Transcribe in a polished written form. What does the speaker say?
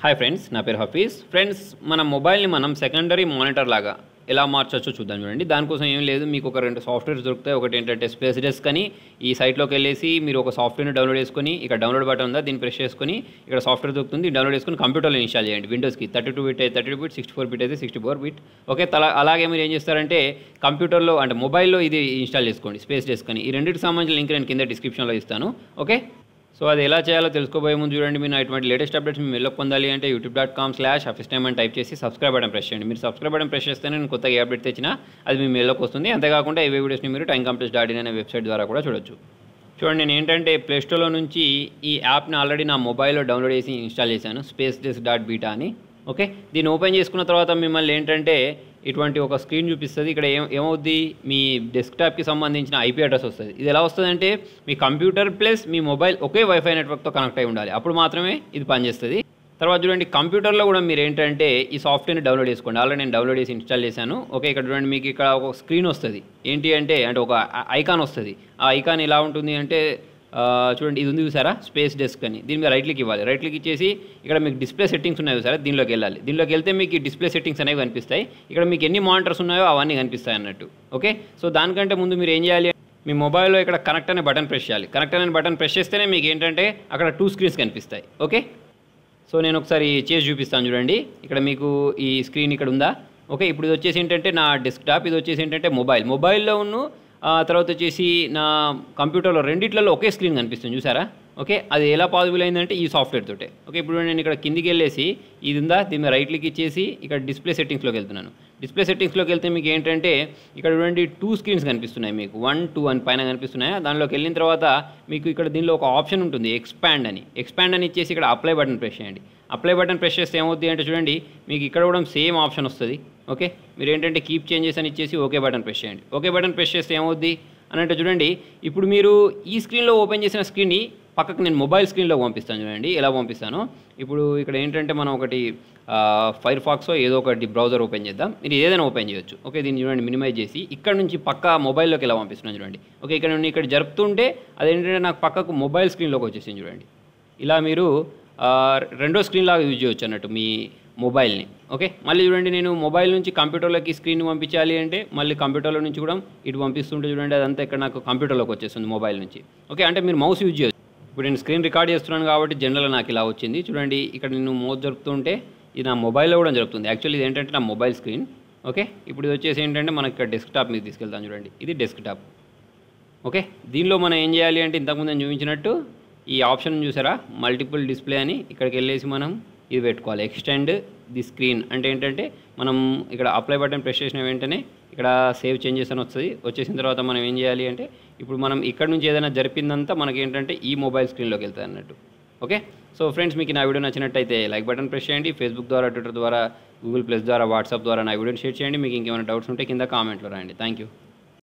Hi friends, నా పేరు Hafeez. Friends, మన మొబైల్ని మనం సెకండరీ మానిటర్ లాగా ఎలా మార్చొచ్చో చూద్దాం. చూడండి, దానికోసం ఏం లేదు, మీకు ఒక 2 సాఫ్ట్వేర్స్ దొరుకుతాయి. ఒకటి ఏంటంటే స్పేస్ డెస్క్ అని. ఈ సైట్లోకి వెళ్ళేసి మీరు ఒక సాఫ్ట్వేర్ని డౌన్లోడ్ చేసుకొని, ఇక్కడ డౌన్లోడ్ బటన్ ఉందా, దీన్ని ప్రెస్ చేసుకొని ఇక్కడ సాఫ్ట్వేర్ దొరుకుతుంది, డౌన్లోడ్ చేసుకొని కంప్యూటర్లో ఇన్స్టాల్ చేయండి. విండోస్కి 32 బిట్ అయితే 32 బిట్, 64 బిట్ అయితే 64 బిట్. ఓకే, అలాగే మీరు ఏం చేస్తారంటే కంప్యూటర్లో అంటే మొబైల్లో ఇది ఇన్స్టాల్ చేసుకోండి, స్పేస్ డెస్క్ అని. ఈ రెండింటికి సంబంధించిన లింక్ నేను కింద డిస్క్రిప్షన్లో ఇస్తాను. ఓకే, సో అది ఎలా చేయాలో తెలుసుకోబోయే ముందు చూడండి, మీరు ఇటువంటి లేటెస్ట్ అప్డేట్స్ మీ మెయిల్లోకి పొందాలి అంటే youtube.com/hafiztime అని టైప్ చేసి సబ్స్క్రైబ్ బటన్ ప్రెస్ చేయండి. మీరు సబ్స్క్రైబ్ బటన్ ప్రెస్ చేస్తే నేను కొత్తగా ఏ అప్డేట్ తెచ్చినా అది మీ మెయిల్లోకి వస్తుంది. అంతేకాకుండా ఇవే వీడియోస్ని మీరు timecomplete.in అనే వెబ్సైట్ ద్వారా కూడా చూడొచ్చు. చూడండి, నేను ఏంటంటే ప్లేస్టోర్లో నుంచి ఈ యాప్ని ఆల్రెడీ నా మొబైల్లో డౌన్లోడ్ చేసి ఇన్స్టాల్ చేశాను, spacedesk.beta అని. ఓకే, దీన్ని ఓపెన్ చేసుకున్న తర్వాత మిమ్మల్ని ఏంటంటే ఇటువంటి ఒక స్క్రీన్ చూపిస్తుంది. ఇక్కడ ఏమవుద్ది, మీ డెస్క్టాప్కి సంబంధించిన ఐపీ అడ్రస్ వస్తుంది. ఇది ఎలా వస్తుందంటే మీ కంప్యూటర్ ప్లస్ మీ మొబైల్ ఒకే వైఫై నెట్వర్క్తో కనెక్ట్ అయి ఉండాలి, అప్పుడు మాత్రమే ఇది పనిచేస్తుంది. తర్వాత చూడండి, కంప్యూటర్లో కూడా మీరు ఏంటంటే ఈ సాఫ్ట్వేర్ని డౌన్లోడ్ చేసుకోండి. ఆల్రెడీ నేను డౌన్లోడ్ చేసి ఇన్స్టాల్ చేశాను. ఓకే, ఇక్కడ చూడండి, మీకు ఇక్కడ ఒక స్క్రీన్ వస్తుంది. ఏంటి అంటే ఒక ఐకాన్ వస్తుంది. ఆ ఐకాన్ ఎలా ఉంటుంది అంటే చూడండి, ఇది ఉంది చూసారా, స్పేస్ డెస్క్ అని. దీని మీద రైట్ క్లిక్ ఇవ్వాలి. రైట్ క్లిక్ ఇచ్చేసి ఇక్కడ మీకు డిస్ప్లే సెట్టింగ్స్ ఉన్నాయి చూసారా, దీనిలోకి వెళ్ళాలి. దీనిలోకి వెళ్తే మీకు డిస్ప్లే సెట్టింగ్స్ అనేవి కనిపిస్తాయి. ఇక్కడ మీకు ఎన్ని మానిటర్స్ ఉన్నాయో అవన్నీ కనిపిస్తాయి అన్నట్టు. ఓకే, సో దానికంటే ముందు మీరు ఏం చేయాలి, మీ మొబైల్లో ఇక్కడ కనెక్ట్ అనే బటన్ ప్రెస్ చేయాలి. కనెక్ట్ అనే బటన్ ప్రెస్ చేస్తేనే మీకు ఏంటంటే అక్కడ 2 స్క్రీన్స్ కనిపిస్తాయి. ఓకే, సో నేను ఒకసారి చేసి చూపిస్తాను చూడండి. ఇక్కడ మీకు ఈ స్క్రీన్ ఇక్కడ ఉందా. ఓకే, ఇప్పుడు ఇది వచ్చేసి ఏంటంటే నా డెస్క్టాప్, ఇది వచ్చేసి ఏంటంటే మొబైల్లో ఉన్న తర్వాత వచ్చేసి నా కంప్యూటర్లో రెండిట్లలో ఒకే స్క్రీన్ కనిపిస్తుంది చూసారా. ఓకే, అది ఎలా పాసిబుల్ అయిందంటే ఈ సాఫ్ట్వేర్ తోటే. ఓకే, ఇప్పుడు నేను ఇక్కడ కిందికి వెళ్ళేసి ఇది ఉందా, దీని మీద రైట్ క్లిక్ ఇచ్చేసి ఇక్కడ డిస్ప్లే సెట్టింగ్స్లోకి వెళ్తున్నాను. డిస్ప్లే సెట్టింగ్స్లోకి వెళ్తే మీకు ఏంటంటే ఇక్కడ చూడండి 2 స్క్రీన్స్ కనిపిస్తున్నాయి, మీకు 1, 2 అని పైన కనిపిస్తున్నాయి. దానిలోకి వెళ్ళిన తర్వాత మీకు ఇక్కడ దీనిలో ఒక ఆప్షన్ ఉంటుంది, ఎక్స్పాండ్ అని ఇచ్చేసి ఇక్కడ అప్లై బటన్ ప్రెస్ చేయండి. అప్లై బటన్ ప్రెస్ చేస్తే ఏమవుతుంది అంటే చూడండి, మీకు ఇక్కడ కూడా సేమ్ ఆప్షన్ వస్తుంది. ఓకే, మీరు ఏంటంటే కీప్ చేంజెస్ అని ఇచ్చేసి ఓకే బటన్ ప్రెస్ చేయండి. ఓకే బటన్ ప్రెస్ చేస్తే ఏమవుద్ది అని అంటే చూడండి, ఇప్పుడు మీరు ఈ స్క్రీన్లో ఓపెన్ చేసిన స్క్రీన్ని పక్కకు నేను మొబైల్ స్క్రీన్లో పంపిస్తాను. చూడండి ఎలా పంపిస్తాను. ఇప్పుడు ఇక్కడ ఏంటంటే మనం ఒకటి ఫైర్ ఫాక్స్ ఏదో ఒకటి బ్రౌజర్ ఓపెన్ చేద్దాం. మీరు ఏదైనా ఓపెన్ చేయొచ్చు. ఓకే, దీన్ని చూడండి మినిమైజ్ చేసి ఇక్కడ నుంచి పక్క మొబైల్లోకి ఎలా పంపిస్తున్నాను చూడండి. ఓకే, ఇక్కడ నుండి ఇక్కడ జరుపుతుంటే అదేంటంటే నాకు పక్కకు మొబైల్ స్క్రీన్లోకి వచ్చేసింది చూడండి. ఇలా మీరు రెండో స్క్రీన్ లాగా యూజ్ చేయొచ్చు అన్నట్టు మీ మొబైల్ని. ఓకే, మళ్ళీ చూడండి, నేను మొబైల్ నుంచి కంప్యూటర్లోకి స్క్రీన్ పంపించాలి అంటే మళ్ళీ కంప్యూటర్లో నుంచి కూడా ఇటు పంపిస్తుంటే చూడండి, అదంతా ఇక్కడ నాకు కంప్యూటర్లోకి వచ్చేస్తుంది మొబైల్ నుంచి. ఓకే, అంటే మీరు మౌస్ యూజ్ చేయొచ్చు. ఇప్పుడు నేను స్క్రీన్ రికార్డ్ చేస్తున్నాను కాబట్టి జనరల్గా నాకు ఇలా వచ్చింది చూడండి. ఇక్కడ నేను మౌస్ జరుపుతుంటే ఇది నా మొబైల్లో కూడా జరుగుతుంది. యాక్చువల్లీ ఇది ఏంటంటే నా మొబైల్ స్క్రీన్. ఓకే, ఇప్పుడు ఇది వచ్చేసి ఏంటంటే మనకి ఇక్కడ డెస్క్టాప్ మీద తీసుకెళ్తాను చూడండి, ఇది డెస్క్టాప్. ఓకే, దీనిలో మనం ఏం చేయాలి అంటే ఇంతకుముందు నేను చూపించినట్టు ఈ ఆప్షన్ చూసారా, మల్టిపుల్ డిస్ప్లే అని, ఇక్కడికి వెళ్ళేసి మనం ఇది పెట్టుకోవాలి, ఎక్స్టెండ్ ది స్క్రీన్. అంటే ఏంటంటే మనం ఇక్కడ అప్లై బటన్ ప్రెస్ చేసిన వెంటనే ఇక్కడ సేవ్ చేంజెస్ అని వచ్చేసిన తర్వాత మనం ఏం చేయాలి అంటే ఇప్పుడు మనం ఇక్కడ నుంచి ఏదైనా జరిపిందంతా మనకి ఏంటంటే ఈ మొబైల్ స్క్రీన్లోకి వెళ్తుంది అన్నట్టు. ఓకే, సో ఫ్రెండ్స్, మీకు నా వీడియో నచ్చినట్టయితే లైక్ బటన్ ప్రెస్ చేయండి. ఫేస్బుక్ ద్వారా, ట్విట్టర్ ద్వారా, గూగుల్ ప్లస్ ద్వారా, వాట్సాప్ ద్వారా నా వీడియోని షేర్ చేయండి. మీకు ఇంకేమైనా డౌట్స్ ఉంటే కింద కామెంట్లో రాయండి. Thank you.